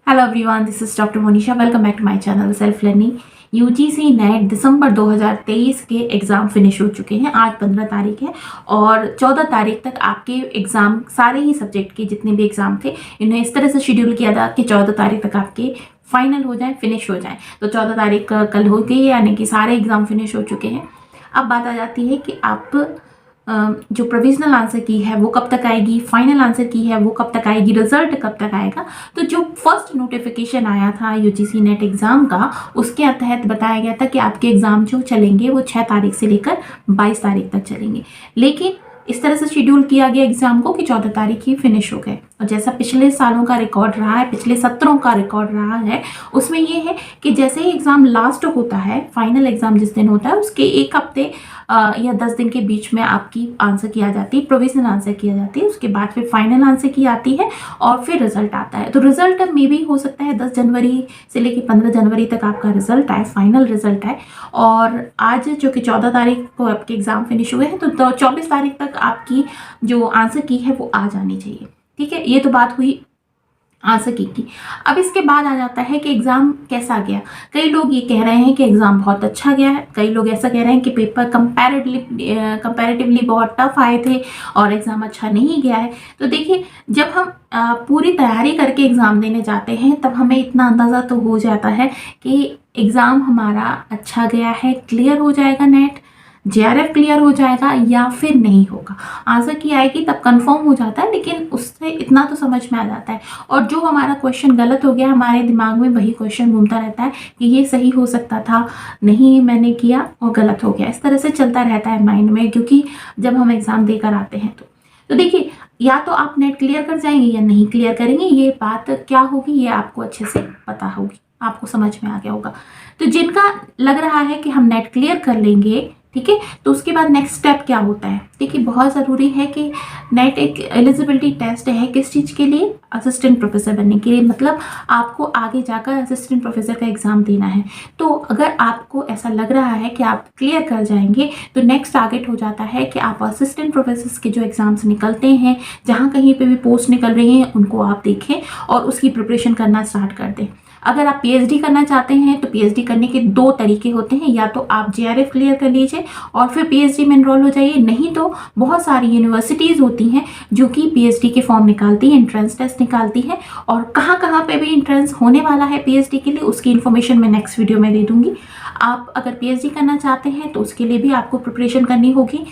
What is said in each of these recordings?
Hello everyone, this is doctor Monisha. Welcome back to my channel self learning. UGC NET December 2023 के exam finish हो चुके हैं। आज 15 तारीख है और 14 तारीख तक आपके एग्ज़ाम, सारे ही सब्जेक्ट के जितने भी एग्ज़ाम थे, इन्हें इस तरह से शेड्यूल किया था कि 14 तारीख तक आपके फाइनल हो जाए, फिनिश हो जाए। तो 14 तारीख कल हो गई, यानी कि सारे एग्ज़ाम फिनिश हो चुके हैं। अब बात आ जाती है कि आप जो प्रोविजनल आंसर की है वो कब तक आएगी, फाइनल आंसर की है वो कब तक आएगी, रिजल्ट कब तक आएगा। तो जो फर्स्ट नोटिफिकेशन आया था यूजीसी नेट एग्ज़ाम का, उसके तहत बताया गया था कि आपके एग्ज़ाम जो चलेंगे वो 6 तारीख से लेकर 22 तारीख तक चलेंगे। लेकिन इस तरह से शेड्यूल किया गया एग्ज़ाम को कि 14 तारीख ही फिनिश हो गए। और जैसा पिछले सालों का रिकॉर्ड रहा है, पिछले सत्रों का रिकॉर्ड रहा है, उसमें ये है कि जैसे ही एग्ज़ाम लास्ट होता है, फाइनल एग्ज़ाम जिस दिन होता है उसके एक हफ्ते या 10 दिन के बीच में आपकी आंसर की आ जाती है, प्रोविजनल आंसर की आ जाती है। उसके बाद फिर फाइनल आंसर की आती है और फिर रिजल्ट आता है। तो रिजल्ट मे भी हो सकता है 10 जनवरी से लेकर 15 जनवरी तक आपका रिजल्ट आए, फाइनल रिजल्ट आए। और आज जो कि 14 तारीख को आपके एग्ज़ाम फिनिश हुए हैं, तो 24 तारीख तक आपकी जो आंसर की है वो आ जानी चाहिए। ठीक है, ये तो बात हुई आंसर की। अब इसके बाद आ जाता है कि एग्ज़ाम कैसा गया। कई लोग ये कह रहे हैं कि एग्ज़ाम बहुत अच्छा गया है, कई लोग ऐसा कह रहे हैं कि पेपर कंपैरेटिवली बहुत टफ आए थे और एग्ज़ाम अच्छा नहीं गया है। तो देखिए, जब हम पूरी तैयारी करके एग्ज़ाम देने जाते हैं तब हमें इतना अंदाज़ा तो हो जाता है कि एग्ज़ाम हमारा अच्छा गया है, क्लियर हो जाएगा नेट, जेआरएफ क्लियर हो जाएगा या फिर नहीं होगा। आंसर की आएगी तब कंफर्म हो जाता है, लेकिन उससे इतना तो समझ में आ जाता है। और जो हमारा क्वेश्चन गलत हो गया, हमारे दिमाग में वही क्वेश्चन घूमता रहता है कि ये सही हो सकता था, नहीं मैंने किया और गलत हो गया। इस तरह से चलता रहता है माइंड में, क्योंकि जब हम एग्ज़ाम देकर आते हैं तो देखिए, या तो आप नेट क्लियर कर जाएंगे या नहीं क्लियर करेंगे। ये बात क्या होगी ये आपको अच्छे से पता होगी, आपको समझ में आ गया होगा। तो जिनका लग रहा है कि हम नेट क्लियर कर लेंगे, ठीक है, तो उसके बाद नेक्स्ट स्टेप क्या होता है। देखिए, बहुत ज़रूरी है कि नेट एक एलिजिबिलिटी टेस्ट है। किस चीज़ के लिए? असिस्टेंट प्रोफेसर बनने के लिए। मतलब आपको आगे जाकर असिस्टेंट प्रोफेसर का एग्ज़ाम देना है। तो अगर आपको ऐसा लग रहा है कि आप क्लियर कर जाएंगे, तो नेक्स्ट टारगेट हो जाता है कि आप असिस्टेंट प्रोफेसर के जो एग्ज़ाम्स निकलते हैं, जहाँ कहीं पर भी पोस्ट निकल रही हैं, उनको आप देखें और उसकी प्रिपरेशन करना स्टार्ट कर दें। अगर आप पीएचडी करना चाहते हैं तो पीएचडी करने के 2 तरीके होते हैं। या तो आप जेआरएफ क्लियर कर लीजिए और फिर पीएचडी में एनरोल हो जाइए, नहीं तो बहुत सारी यूनिवर्सिटीज़ होती हैं जो कि पीएचडी के फॉर्म निकालती हैं, एंट्रेंस टेस्ट निकालती हैं। और कहाँ कहाँ पे भी एंट्रेंस होने वाला है पीएचडी के लिए, उसकी इन्फॉर्मेशन मैं नेक्स्ट वीडियो में दे दूँगी। आप अगर पीएचडी करना चाहते हैं तो उसके लिए भी आपको प्रिपरेशन करनी होगी।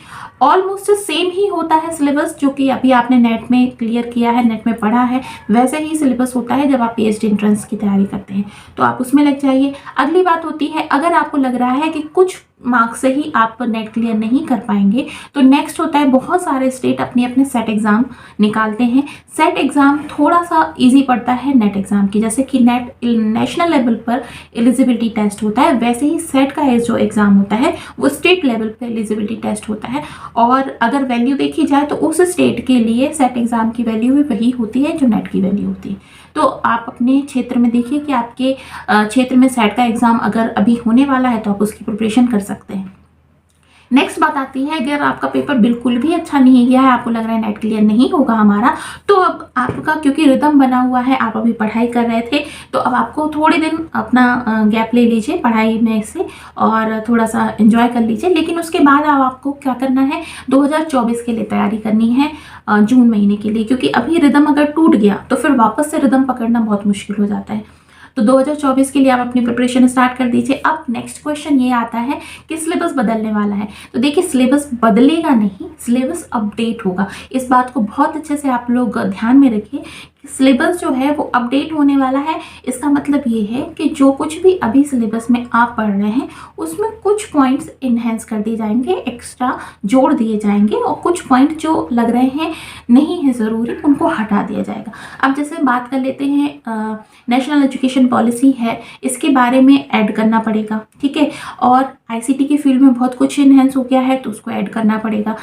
ऑलमोस्ट सेम ही होता है सिलेबस, जो कि अभी आपने नेट में क्लियर किया है, नेट में पढ़ा है, वैसे ही सिलेबस होता है जब आप पीएचडी एंट्रेंस की तैयारी करते हैं। तो आप उसमें लग जाइए। अगली बात होती है, अगर आपको लग रहा है कि कुछ मार्क्स से ही आप नेट क्लियर नहीं कर पाएंगे, तो नेक्स्ट होता है, बहुत सारे स्टेट अपने अपने सेट एग्ज़ाम निकालते हैं। सेट एग्ज़ाम थोड़ा सा इजी पड़ता है नेट एग्ज़ाम की। जैसे कि नेट नेशनल लेवल पर एलिजिबिलिटी टेस्ट होता है, वैसे ही सेट का जो एग्ज़ाम होता है वो स्टेट लेवल पर एलिजिबिलिटी टेस्ट होता है। और अगर वैल्यू देखी जाए तो उस स्टेट के लिए सेट एग्ज़ाम की वैल्यू भी वही होती है जो नेट की वैल्यू होती है। तो आप अपने क्षेत्र में देखिए कि आपके क्षेत्र में सेट का एग्ज़ाम अगर अभी होने वाला है तो आप उसकी प्रिपरेशन कर सकते हैं। नेक्स्ट बात आती है, अगर आपका पेपर बिल्कुल भी अच्छा नहीं गया है, आपको लग रहा है नेट क्लियर नहीं होगा हमारा, तो अब आपका क्योंकि रिदम बना हुआ है, आप अभी पढ़ाई कर रहे थे, तो अब आपको थोड़े दिन अपना गैप ले लीजिए पढ़ाई में से और थोड़ा सा एंजॉय कर लीजिए। लेकिन उसके बाद अब आपको क्या करना है, 2024 के लिए तैयारी करनी है, जून महीने के लिए। क्योंकि अभी रिदम अगर टूट गया तो फिर वापस से रिदम पकड़ना बहुत मुश्किल हो जाता है। तो 2024 के लिए आप अपनी प्रिपरेशन स्टार्ट कर दीजिए। अब नेक्स्ट क्वेश्चन ये आता है कि सिलेबस बदलने वाला है। तो देखिए, सिलेबस बदलेगा नहीं, सिलेबस अपडेट होगा। इस बात को बहुत अच्छे से आप लोग ध्यान में रखिए। सिलेबस जो है वो अपडेट होने वाला है। इसका मतलब ये है कि जो कुछ भी अभी सिलेबस में आप पढ़ रहे हैं उसमें कुछ पॉइंट्स इन्हेंस कर दिए जाएंगे, एक्स्ट्रा जोड़ दिए जाएंगे, और कुछ पॉइंट जो लग रहे हैं नहीं है ज़रूरी, उनको हटा दिया जाएगा। अब जैसे बात कर लेते हैं, नेशनल एजुकेशन पॉलिसी है, इसके बारे में ऐड करना पड़ेगा, ठीक है। और आईसीटी की फील्ड में बहुत कुछ इन्हेंस हो गया है तो उसको ऐड करना पड़ेगा।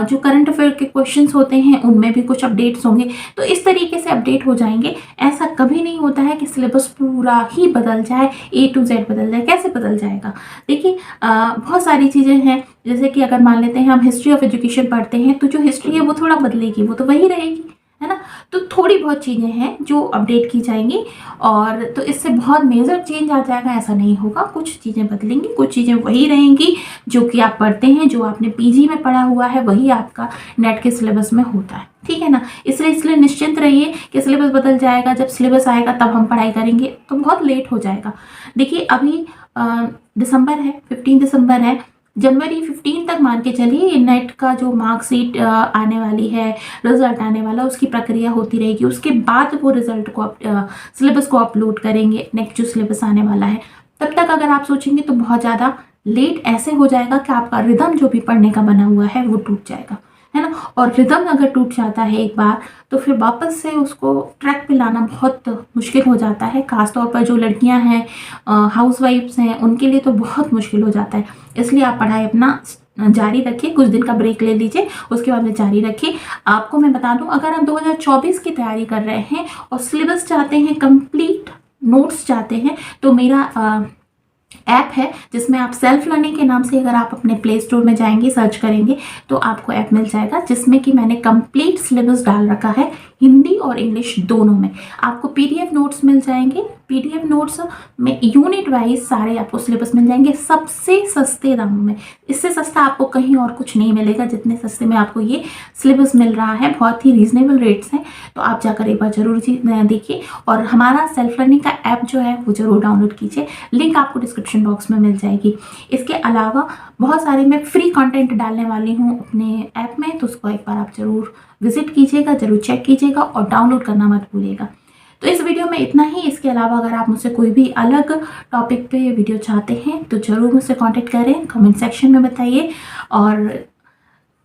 जो करंट अफेयर के क्वेश्चंस होते हैं उनमें भी कुछ अपडेट्स होंगे। तो इस तरीके से अपडेट हो जाएंगे। ऐसा कभी नहीं होता है कि सिलेबस पूरा ही बदल जाए, A to Z बदल जाए। कैसे बदल जाएगा? देखिए, बहुत सारी चीज़ें हैं। जैसे कि अगर मान लेते हैं हम हिस्ट्री ऑफ एजुकेशन पढ़ते हैं, तो जो हिस्ट्री है वो थोड़ा बदलेगी, वो तो वही रहेगी, है ना। तो थोड़ी बहुत चीज़ें हैं जो अपडेट की जाएंगी, और तो इससे बहुत मेजर चेंज आ जाएगा ऐसा नहीं होगा। कुछ चीज़ें बदलेंगी, कुछ चीज़ें वही रहेंगी जो कि आप पढ़ते हैं, जो आपने पीजी में पढ़ा हुआ है वही आपका नेट के सिलेबस में होता है, ठीक है ना। इसलिए निश्चिंत रहिए कि सिलेबस बदल जाएगा, जब सिलेबस आएगा तब हम पढ़ाई करेंगे तो बहुत लेट हो जाएगा। देखिए अभी दिसंबर है, 15 दिसंबर है, जनवरी 15 तक मान के चलिए नेट का जो मार्कशीट आने वाली है, रिजल्ट आने वाला, उसकी प्रक्रिया होती रहेगी। उसके बाद वो रिजल्ट को सिलेबस को अपलोड करेंगे, नेक्स्ट जो सिलेबस आने वाला है। तब तक अगर आप सोचेंगे तो बहुत ज़्यादा लेट ऐसे हो जाएगा कि आपका रिदम जो भी पढ़ने का बना हुआ है वो टूट जाएगा, है ना। और रिदम अगर टूट जाता है एक बार तो फिर वापस से उसको ट्रैक पे लाना बहुत मुश्किल हो जाता है। खासतौर पर जो लड़कियां हैं, हाउसवाइफ्स हैं, उनके लिए तो बहुत मुश्किल हो जाता है। इसलिए आप पढ़ाई अपना जारी रखिए, कुछ दिन का ब्रेक ले लीजिए, उसके बाद में जारी रखिए। आपको मैं बता दूं, अगर आप 2024 की तैयारी कर रहे हैं और सिलेबस चाहते हैं, कंप्लीट नोट्स चाहते हैं, तो मेरा ऐप है जिसमें आप सेल्फ लर्निंग के नाम से अगर आप अपने प्ले स्टोर में जाएंगे, सर्च करेंगे तो आपको ऐप मिल जाएगा, जिसमें कि मैंने कंप्लीट सिलेबस डाल रखा है, हिंदी और इंग्लिश दोनों में। आपको पीडीएफ नोट्स मिल जाएंगे, पीडीएफ नोट्स में यूनिट वाइज सारे आपको सिलेबस मिल जाएंगे सबसे सस्ते दामों में। इससे सस्ता आपको कहीं और कुछ नहीं मिलेगा जितने सस्ते में आपको ये सिलेबस मिल रहा है। बहुत ही रीजनेबल रेट्स हैं, तो आप जाकर एक बार जरूर देखिए। और हमारा सेल्फ लर्निंग का ऐप जो है वो जरूर डाउनलोड कीजिए, लिंक आपको डिस्क्रिप्शन बॉक्स में मिल जाएगी। इसके अलावा बहुत सारे मैं फ्री कंटेंट डालने वाली हूँ अपने ऐप में, तो उसको एक बार आप जरूर विजिट कीजिएगा, जरूर चेक कीजिएगा और डाउनलोड करना मत भूलिएगा। तो इस वीडियो में इतना ही। इसके अलावा अगर आप मुझसे कोई भी अलग टॉपिक पे वीडियो चाहते हैं तो ज़रूर मुझसे कांटेक्ट करें, कमेंट सेक्शन में बताइए। और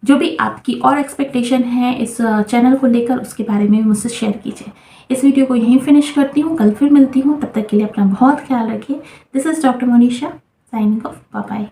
जो भी आपकी और एक्सपेक्टेशन है इस चैनल को लेकर, उसके बारे में मुझसे शेयर कीजिए। इस वीडियो को यहीं फिनिश करती हूँ, कल फिर मिलती हूँ। तब तक के लिए अपना बहुत ख्याल रखिए। This is doctor Monisha signing off, bye bye.